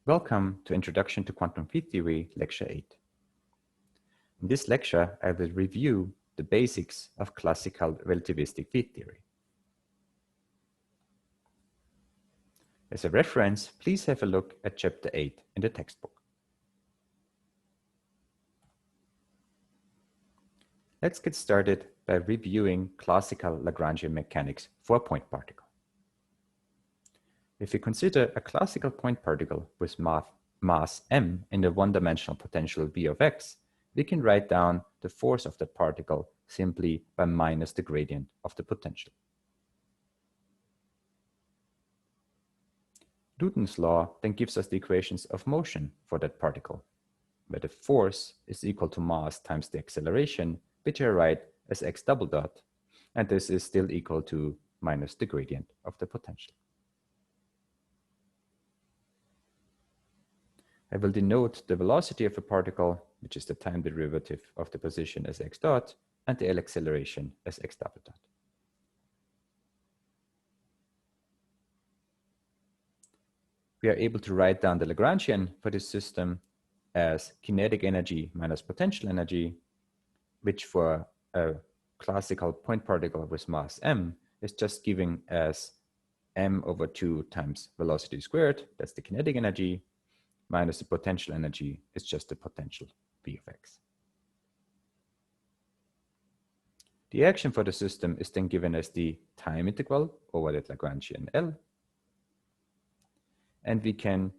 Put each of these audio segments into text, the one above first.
Welcome to Introduction to Quantum Field Theory, Lecture 8. In this lecture, I will review the basics of classical relativistic field theory. As a reference, please have a look at Chapter 8 in the textbook. Let's get started by reviewing classical Lagrangian mechanics for a point particle. If we consider a classical point particle with mass m in the one-dimensional potential v of x, we can write down the force of that particle simply by minus the gradient of the potential. Newton's law then gives us the equations of motion for that particle, where the force is equal to mass times the acceleration, which I write as x double dot, and this is still equal to minus the gradient of the potential. I will denote the velocity of a particle, which is the time derivative of the position, as x dot, and the acceleration as x double dot. We are able to write down the Lagrangian for this system as kinetic energy minus potential energy, which for a classical point particle with mass m is just given as m over 2 times velocity squared, that's the kinetic energy, minus the potential energy is just the potential v of x. The action for the system is then given as the time integral over that Lagrangian L. And we can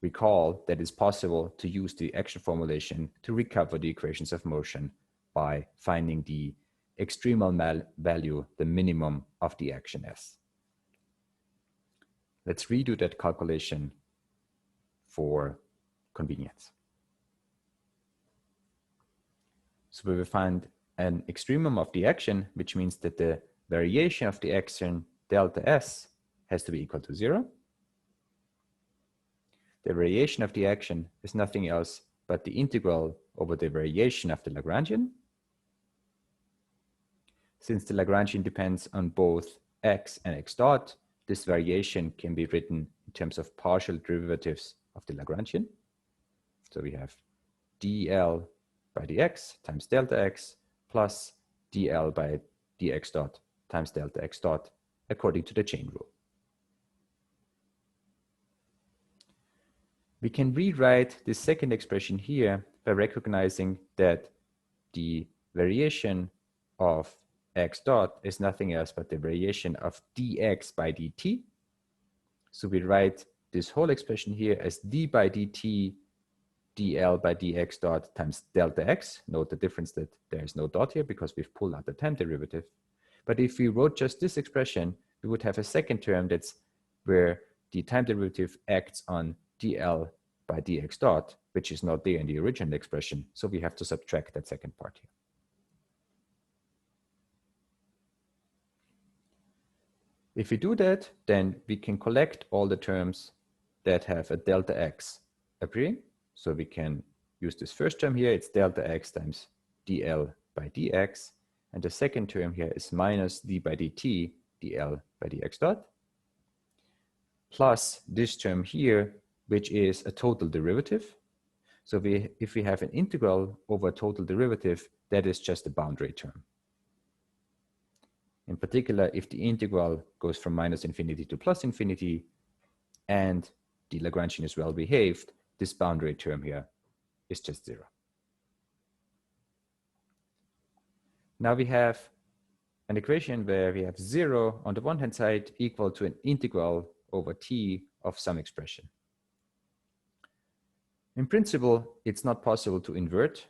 recall that it's possible to use the action formulation to recover the equations of motion by finding the extremal value, the minimum of the action S. Let's redo that calculation for convenience. So we will find an extremum of the action, which means that the variation of the action delta S has to be equal to 0. The variation of the action is nothing else but the integral over the variation of the Lagrangian. Since the Lagrangian depends on both x and x dot, this variation can be written in terms of partial derivatives of the Lagrangian. So we have dl by dx times delta x plus dl by dx dot times delta x dot according to the chain rule. We can rewrite this second expression here by recognizing that the variation of x dot is nothing else but the variation of dx by dt. So we write this whole expression here as d by dt dl by dx dot times delta x. Note the difference that there is no dot here because we've pulled out the time derivative. But if we wrote just this expression, we would have a second term that's where the time derivative acts on dl by dx dot, which is not there in the original expression. So we have to subtract that second part here. If we do that, then we can collect all the terms that have a delta x appearing. So we can use this first term here, it's delta x times dl by dx. And the second term here is minus d by dt dl by dx dot. Plus this term here, which is a total derivative. So if we have an integral over a total derivative, that is just a boundary term. In particular, if the integral goes from minus infinity to plus infinity and the Lagrangian is well behaved, this boundary term here is just 0. Now we have an equation where we have 0 on the one hand side equal to an integral over t of some expression. In principle, it's not possible to invert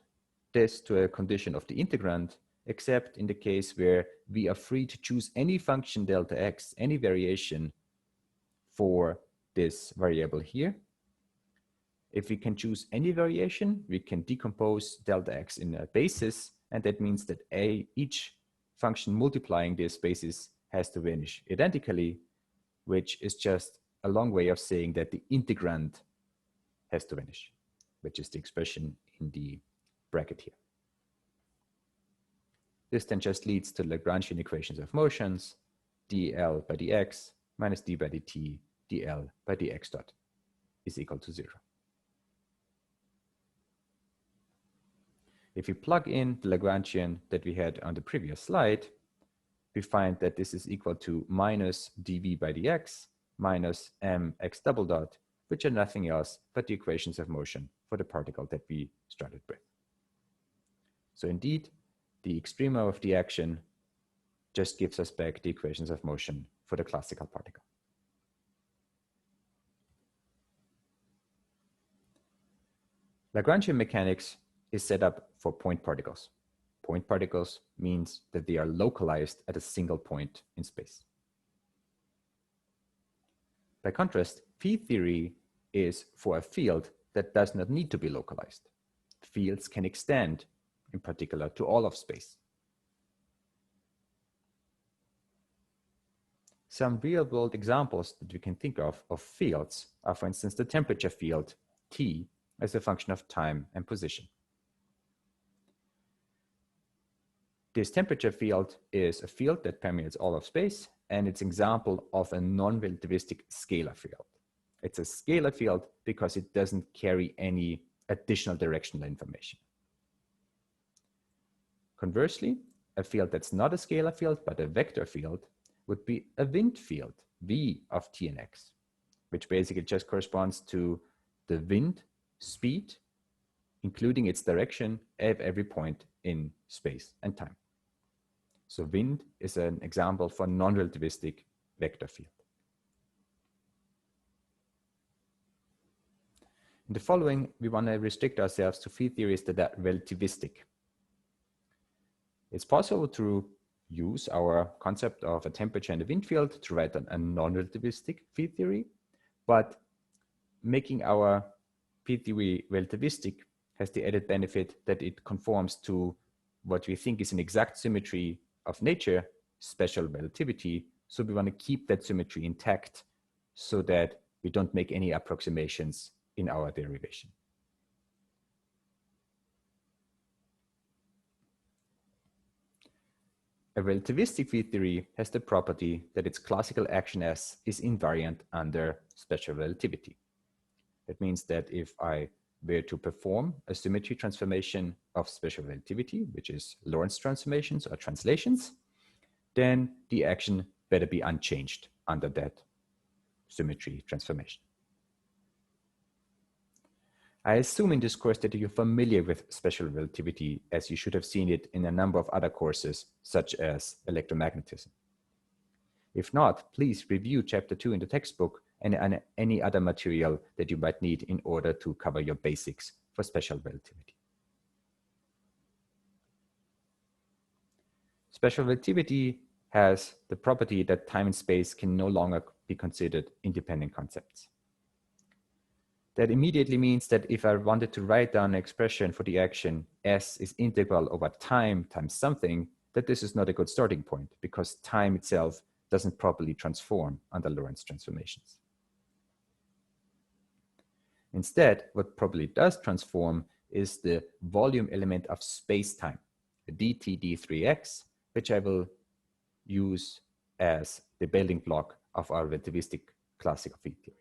this to a condition of the integrand, except in the case where we are free to choose any function delta x, any variation for this variable here. If we can choose any variation, we can decompose delta x in a basis, and that means that each function multiplying this basis has to vanish identically, which is just a long way of saying that the integrand has to vanish, which is the expression in the bracket here. This then just leads to Lagrangian equations of motions, dl by dx minus d by dt dl by dx dot is equal to 0. If we plug in the Lagrangian that we had on the previous slide, we find that this is equal to minus dv by dx minus mx double dot, which are nothing else but the equations of motion for the particle that we started with. So indeed, the extrema of the action just gives us back the equations of motion for the classical particle. Lagrangian mechanics is set up for point particles. Point particles means that they are localized at a single point in space. By contrast, field theory is for a field that does not need to be localized. Fields can extend, in particular, to all of space. Some real-world examples that we can think of fields are, for instance, the temperature field, T, as a function of time and position. This temperature field is a field that permeates all of space, and it's an example of a non-relativistic scalar field. It's a scalar field because it doesn't carry any additional directional information. Conversely, a field that's not a scalar field but a vector field would be a wind field, V of t and x, which basically just corresponds to the wind speed, including its direction at every point in space and time. So wind is an example for non-relativistic vector field. In the following, we want to restrict ourselves to field theories that are relativistic. It's possible to use our concept of a temperature and a wind field to write a non-relativistic field theory, but making our field theory relativistic has the added benefit that it conforms to what we think is an exact symmetry of nature, special relativity. So we want to keep that symmetry intact so that we don't make any approximations in our derivation. A relativistic field theory has the property that its classical action S is invariant under special relativity. That means that if I were to perform a symmetry transformation of special relativity, which is Lorentz transformations or translations, then the action better be unchanged under that symmetry transformation. I assume in this course that you're familiar with special relativity, as you should have seen it in a number of other courses, such as electromagnetism. If not, please review chapter 2 in the textbook and any other material that you might need in order to cover your basics for special relativity. Special relativity has the property that time and space can no longer be considered independent concepts. That immediately means that if I wanted to write down an expression for the action S is integral over time times something, that this is not a good starting point because time itself doesn't properly transform under Lorentz transformations. Instead, what probably does transform is the volume element of space-time, the dt d3x, which I will use as the building block of our relativistic classical field theory.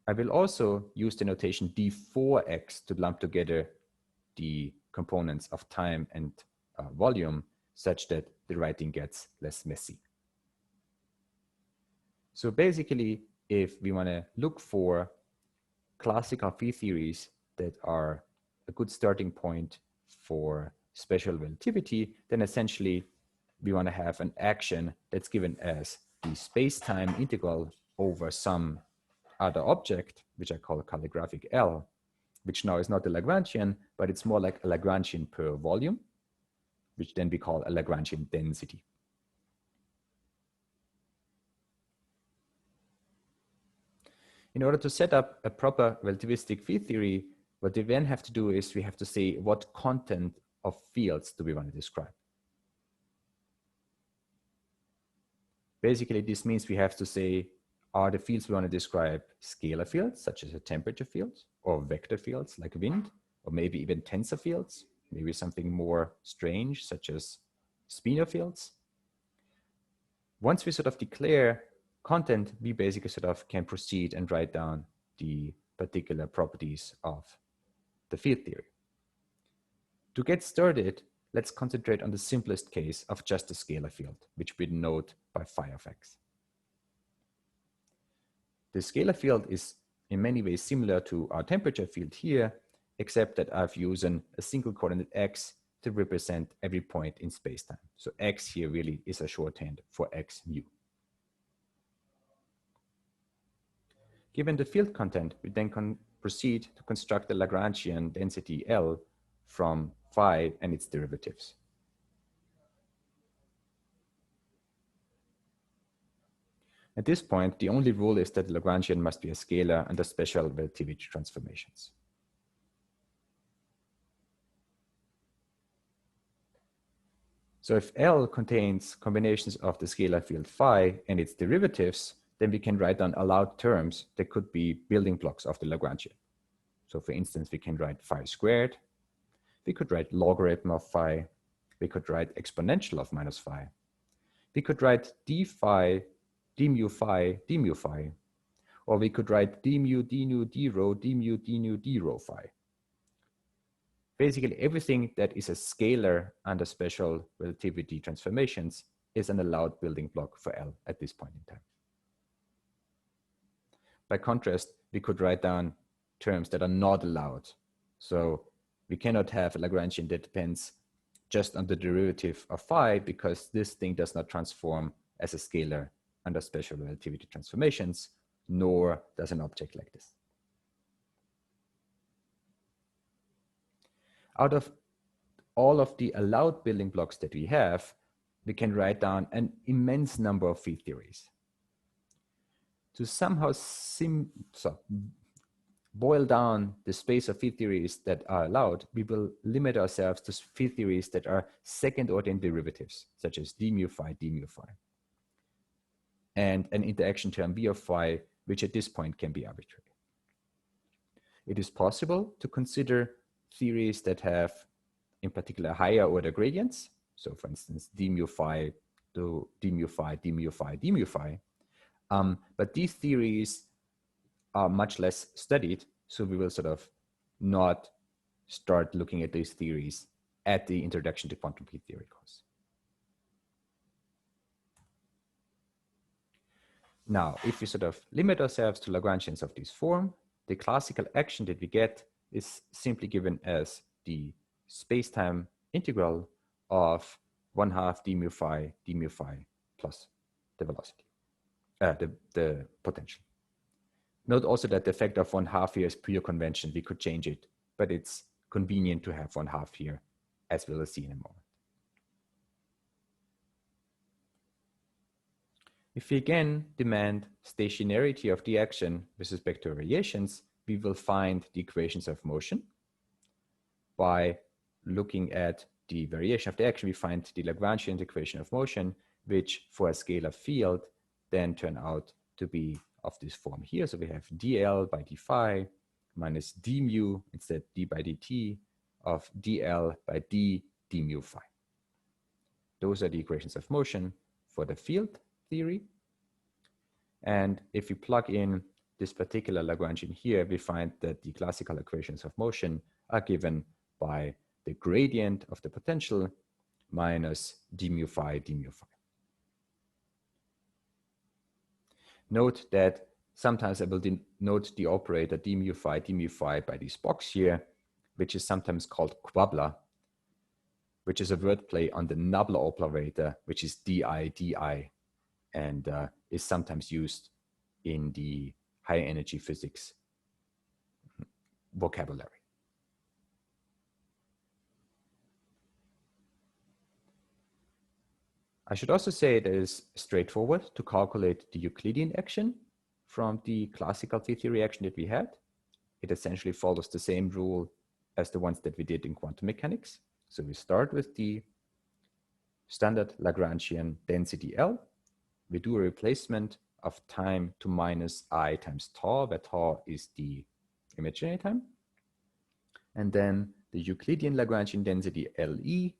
I will also use the notation d4x to lump together the components of time and volume such that the writing gets less messy. So basically, if we want to look for classical field theories that are a good starting point for special relativity, then essentially we want to have an action that's given as the space-time integral over some other object, which I call a calligraphic L, which now is not a Lagrangian, but it's more like a Lagrangian per volume, which then we call a Lagrangian density. In order to set up a proper relativistic field theory, what we then have to do is we have to say what content of fields do we want to describe. Basically, this means we have to say, are the fields we want to describe scalar fields, such as a temperature field, or vector fields like wind, or maybe even tensor fields, maybe something more strange, such as spinor fields. Once we sort of declare content, we basically sort of can proceed and write down the particular properties of the field theory. To get started, let's concentrate on the simplest case of just a scalar field, which we denote by phi of x. The scalar field is in many ways similar to our temperature field here, except that I've used a single coordinate x to represent every point in spacetime. So x here really is a shorthand for x mu. Given the field content, we then can proceed to construct the Lagrangian density L from phi and its derivatives. At this point, the only rule is that the Lagrangian must be a scalar under special relativity transformations. So if L contains combinations of the scalar field phi and its derivatives, then we can write down allowed terms that could be building blocks of the Lagrangian. So for instance, we can write phi squared, we could write logarithm of phi, we could write exponential of minus phi, we could write d phi, d mu phi, d mu phi, or we could write d mu, d nu, d rho, d mu, d nu, d rho phi. Basically, everything that is a scalar under special relativity transformations is an allowed building block for L at this point in time. By contrast, we could write down terms that are not allowed. So we cannot have a Lagrangian that depends just on the derivative of phi, because this thing does not transform as a scalar under special relativity transformations, nor does an object like this. Out of all of the allowed building blocks that we have, we can write down an immense number of field theories. To somehow boil down the space of field theories that are allowed, we will limit ourselves to field theories that are second-order derivatives, such as d mu phi, and an interaction term b of phi, which at this point can be arbitrary. It is possible to consider theories that have, in particular, higher order gradients. So for instance, d mu phi to d mu phi, d mu phi, d mu phi. But these theories are much less studied, so we will sort of not start looking at these theories at the Introduction to Quantum Field Theory course. Now, if we sort of limit ourselves to Lagrangians of this form, the classical action that we get is simply given as the spacetime integral of 1/2 d mu phi plus the velocity, the potential. Note also that the effect of 1/2 here is pure convention. We could change it, but it's convenient to have 1/2 here, as we'll see in a moment. If we again demand stationarity of the action with respect to variations, we will find the equations of motion. By looking at the variation of the action, we find the Lagrangian equation of motion, which for a scalar field then turn out to be of this form here. So we have dl by d phi minus d mu, instead d by dt, of dl by d mu phi. Those are the equations of motion for the field theory. And if we plug in this particular Lagrangian here, we find that the classical equations of motion are given by the gradient of the potential minus d mu phi, d mu phi. Note that sometimes I will denote the operator d mu phi by this box here, which is sometimes called quabla, which is a wordplay on the nabla operator, which is di, and is sometimes used in the high energy physics vocabulary. I should also say it is straightforward to calculate the Euclidean action from the classical field theory action that we had. It essentially follows the same rule as the ones that we did in quantum mechanics. So we start with the standard Lagrangian density L. We do a replacement of time to minus I times tau, where tau is the imaginary time. And then the Euclidean Lagrangian density LE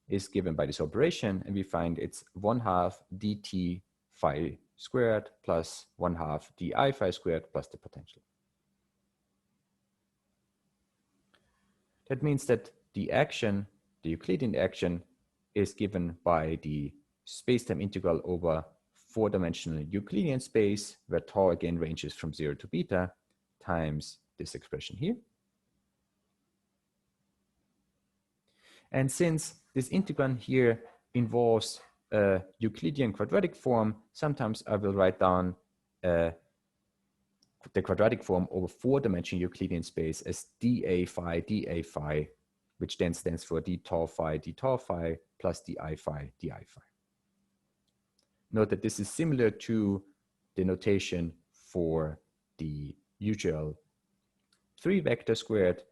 is given by this operation, and we find it's 1/2 dt phi squared plus 1/2 di phi squared plus the potential. That means that the action, the Euclidean action, is given by the spacetime integral over four-dimensional Euclidean space, where tau again ranges from 0 to beta, times this expression here. And since this integrand here involves a Euclidean quadratic form, sometimes I will write down the quadratic form over four-dimensional Euclidean space as dA phi, which then stands for d tau phi plus di phi. Note that this is similar to the notation for the usual 3-vector squared,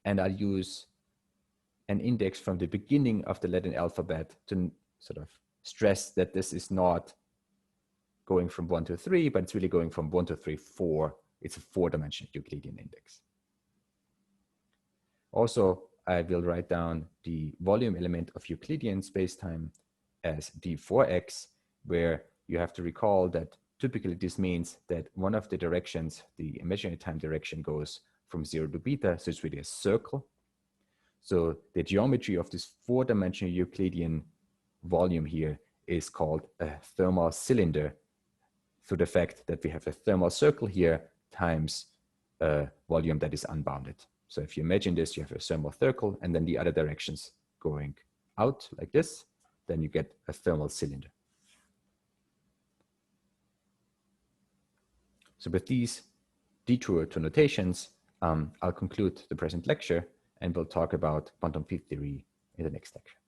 and I'll use an index from the beginning of the Latin alphabet to sort of stress that this is not going from 1 to 3, but it's really going from 1 to 3, 4. It's a four-dimensional Euclidean index. Also, I will write down the volume element of Euclidean spacetime as d4x, where you have to recall that typically this means that one of the directions, the imaginary time direction, goes from 0 to beta, so it's really a circle. So the geometry of this four-dimensional Euclidean volume here is called a thermal cylinder, through the fact that we have a thermal circle here times a volume that is unbounded. So if you imagine this, you have a thermal circle and then the other directions going out like this, then you get a thermal cylinder. So with these detour to notations, I'll conclude the present lecture, and we'll talk about quantum field theory in the next lecture.